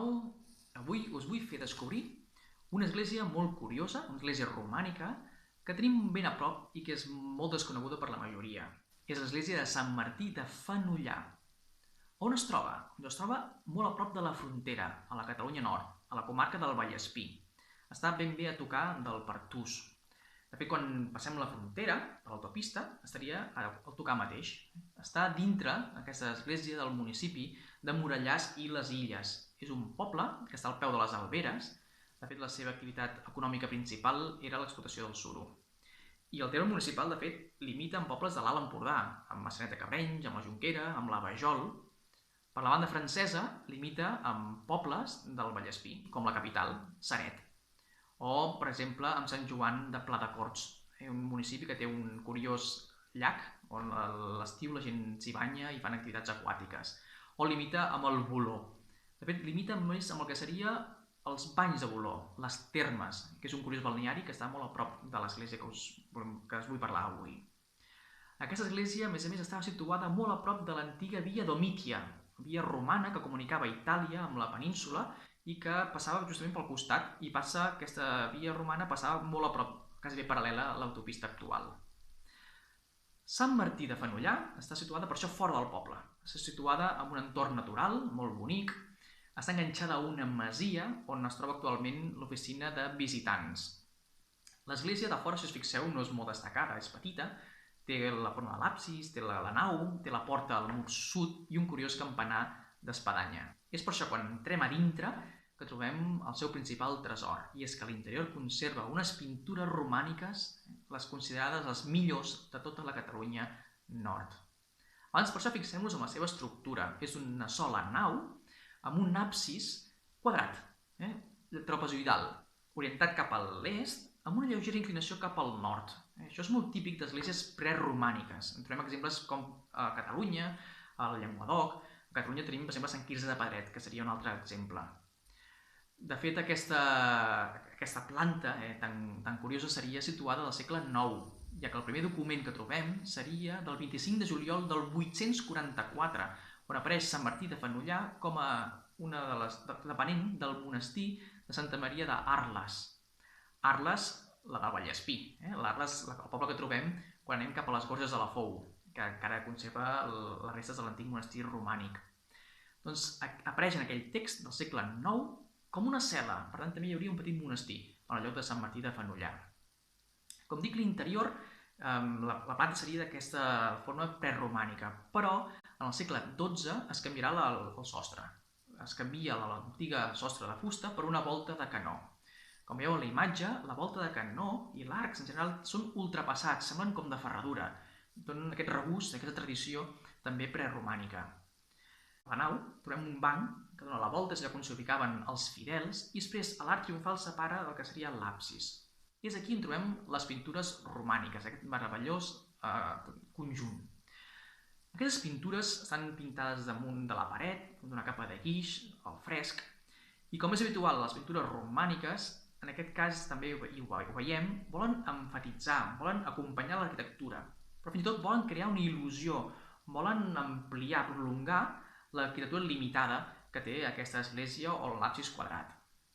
nou. Avui us vull fer descobrir una església molt curiosa, una església romànica, que tenim ben a prop i que és molt desconeguda per la majoria. És l'església de Sant Martí de Fenollar. On es troba? Doncs es troba molt a prop de la frontera, a la Catalunya Nord, a la comarca del Vallespí. Està ben bé a tocar del Pertús. De fet, quan passem la frontera, per l'autopista, estaria a tocar mateix. Està dintre, aquesta església, del municipi de Morellàs i les Illes. És un poble que està al peu de les Alberes. De fet, la seva activitat econòmica principal era l'explotació del suro. I el terme municipal, de fet, limita amb pobles de l'Alt Empordà, amb Maçanet de Cabrenys, amb la Jonquera, amb la Vajol. Per la banda francesa, limita amb pobles del Vallespí, com la capital, Ceret. O, per exemple, amb Sant Joan de Pladecorts, un municipi que té un curiós llac on a l'estiu la gent s'hi banya i fan activitats aquàtiques. O limita amb el Boló. De fet, limita més amb el que seria els banys de Boló, les termes, que és un curiós balneari que està molt a prop de l'església que us vull parlar avui. Aquesta església, a més, estava situada molt a prop de l'antiga Via Domitia, via romana que comunicava Itàlia amb la península i que passava justament pel costat, i aquesta via romana passava molt a prop, quasi bé paral·lela a l'autopista actual. Sant Martí de Fenollar està situada per això fora del poble. Està situada en un entorn natural, molt bonic. Està enganxada a una masia on es troba actualment l'oficina de visitants. L'església de fora, si us fixeu, no és molt destacada, és petita. Té la forma de l'absis, té la nau, té la porta al mur sud i un curiós campanar d'espadanya. És per això quan entrem a dintre que trobem el seu principal tresor, i és que a l'interior conserva unes pintures romàniques, les considerades les millors de tota la Catalunya Nord. Abans, per això, fixem-nos en la seva estructura. És una sola nau amb un absis quadrat, trapezoidal, orientat cap a l'est, amb una lleugera inclinació cap al nord. Això és molt típic d'esglésies preromàniques. En trobem exemples com a Catalunya, al Llenguadoc. A Catalunya tenim, per exemple, Sant Quirze de Pedret, que seria un altre exemple. De fet, aquesta planta tan curiosa seria situada del segle IX, ja que el primer document que trobem seria del 25 de juliol del 844, on apareix Sant Martí de Fenollar com a una de les depenent del monestir de Santa Maria d'Arles. Arles, la del Vallespí. L'Arles, el poble que trobem quan anem cap a les Gorges de la Fou, que encara conserva les restes de l'antic monestir romànic. Doncs apareix en aquell text del segle IX com una cel·la, per tant també hi hauria un petit monestir al lloc de Sant Martí de Fenollar. Com dic, l'interior, la planta seria d'aquesta forma preromànica, però en el segle XII es canviarà el sostre. Es canvia l'antiga sostre de fusta per una volta de canó. Com veieu a la imatge, la volta de canó i l'arcs en general són ultrapassats, semblen com de ferradura. Donen aquest regust, aquesta tradició també preromànica. A la nau trobem un banc que dona la volta, és allà on s'hi ubicaven els fidels, i després l'arc triomfal separa del que seria l'absis. És aquí on trobem les pintures romàniques, aquest meravellós conjunt. Aquestes pintures estan pintades damunt de la paret, d'una capa de guix, al fresc, i com és habitual, les pintures romàniques, en aquest cas també ho veiem, volen emfatitzar, volen acompanyar l'arquitectura, però fins i tot volen crear una il·lusió, volen ampliar, prolongar l'arquitectura limitada que té aquesta església o l'absis quadrat.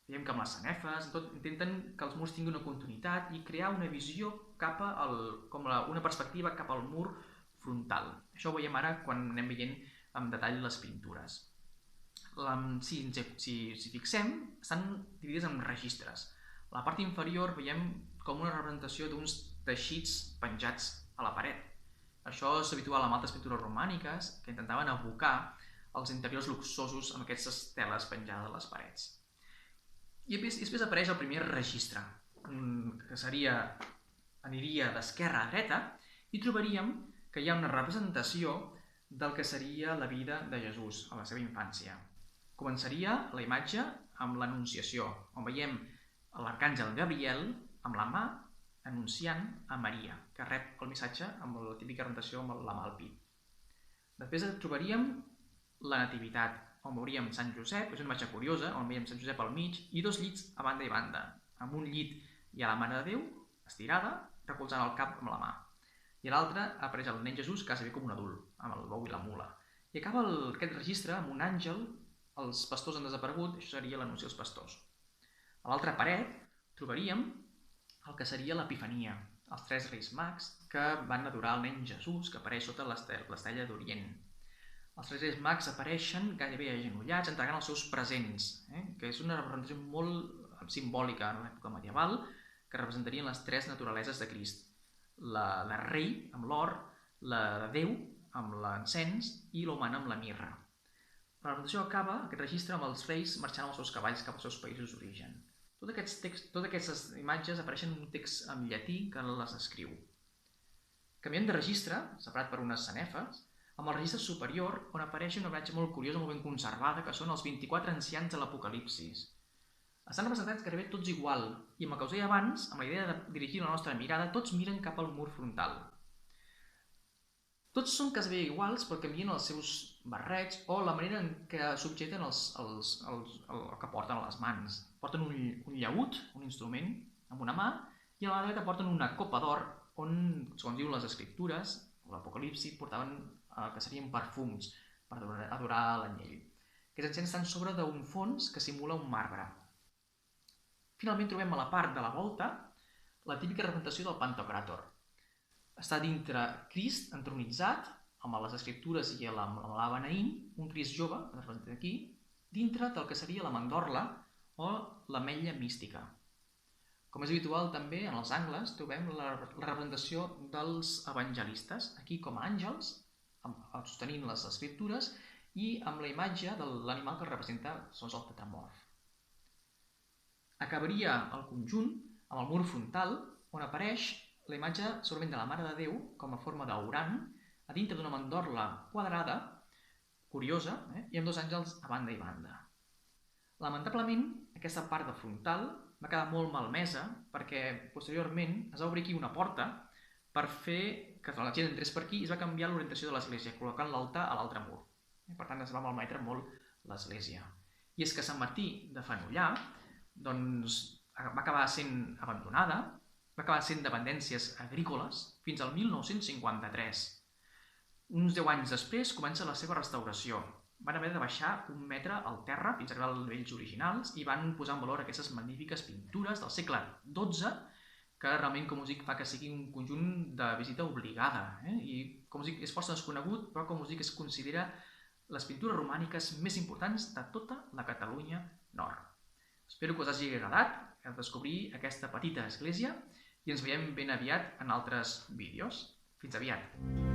Veiem que amb les sanefes intenten que els murs tinguin una continuïtat i crear una visió com una perspectiva cap al mur frontal. Això ho veiem ara quan anem veient en detall les pintures. Si fixem, estan dividides en registres. A la part inferior veiem com una representació d'uns teixits penjats a la paret. Això és habitual amb altres pintures romàniques que intentaven evocar els interiors luxosos amb aquestes teles penjades a les parets. I després apareix el primer registre, que aniria d'esquerra a dreta, i trobaríem que hi ha una representació del que seria la vida de Jesús a la seva infància. Començaria la imatge amb l'Anunciació, on veiem l'arcàngel Gabriel amb la mà anunciant a Maria, que rep el missatge amb la típica representació amb la mà al pit. Després trobaríem la Nativitat, on veuríem Sant Josep, és una imatge curiosa, on veiem Sant Josep al mig i dos llits a banda i banda. Amb un llit hi ha la Mare de Déu, estirada, recolzant el cap amb la mà. I a l'altre apareix el nen Jesús, quasi bé com un adult, amb el bou i la mula. I acaba aquest registre amb un àngel els pastors han desaparegut, això seria l'anunci dels pastors. A l'altra paret trobaríem el que seria l'Epifania, els 3 reis mags que van adorar el nen Jesús, que apareix sota l'estella d'Orient. Els 3 reis mags apareixen gairebé agenollats, entregant els seus presents, que és una representació molt simbòlica en l'època medieval, que representarien les 3 naturaleses de Crist. La de rei, amb l'or, la de Déu, amb l'encens, i la humana amb la mirra. La representació acaba, aquest registre, amb els reis marxant amb els seus cavalls cap als seus països d'origen. Totes aquestes imatges apareixen en un text en llatí que les descriu. Canviem de registre, separat per unes sanefes, amb el registre superior, on apareix una imatge molt curiosa, molt ben conservada, que són els 24 ancians de l'Apocalipsis. Estan representats gairebé tots igual, i amb el que us deia abans, amb la idea de dirigir la nostra mirada, tots miren cap al mur frontal. Tots són gairebé iguals, però canvien els seus barrets o la manera en què s'objecten el que porten a les mans. Porten un llaüt, un instrument, amb una mà, i a la dreta porten una copa d'or on, segons diuen les escriptures, o l'Apocalipsi, portaven que serien perfums per adorar l'anyell. Aquests encens estan sobre d'un fons que simula un marbre. Finalment trobem a la part de la volta la típica representació del Pantocràtor. Està dintre Crist entronitzat, amb les escriptures i amb la beneint, un Crist jove, representat aquí, dintre del que seria la mandorla o l'ametlla mística. Com és habitual també, en els angles trobem la representació dels evangelistes, aquí com a àngels, sostenint les escriptures, i amb la imatge de l'animal que representa el tetramorf. Acabaria el conjunt amb el mur frontal, on apareix la imatge segurament de la Mare de Déu com a forma d'orant, a dintre d'una mandorla quadrada, curiosa, i amb 2 àngels a banda i banda. Lamentablement, aquesta part de frontal va quedar molt malmesa perquè posteriorment es va obrir aquí una porta per fer que la gent entrés per aquí i es va canviar l'orientació de l'església, col·locant l'altar a l'altre mur. Per tant, es va malmetre molt l'església. I és que Sant Martí de Fenollar va acabar sent abandonada, va acabar sent dependències agrícoles fins al 1953. Uns 10 anys després comença la seva restauració. Van haver de baixar 1 metre al terra fins a arribar als nivells originals i van posar en valor aquestes magnífiques pintures del segle XII que realment, com us dic, fa que sigui un conjunt de visita obligada. I, com us dic, és força desconegut, però, com us dic, es considera les pintures romàniques més importants de tota la Catalunya Nord. Espero que us hagi agradat descobrir aquesta petita església i ens veiem ben aviat en altres vídeos. Fins aviat!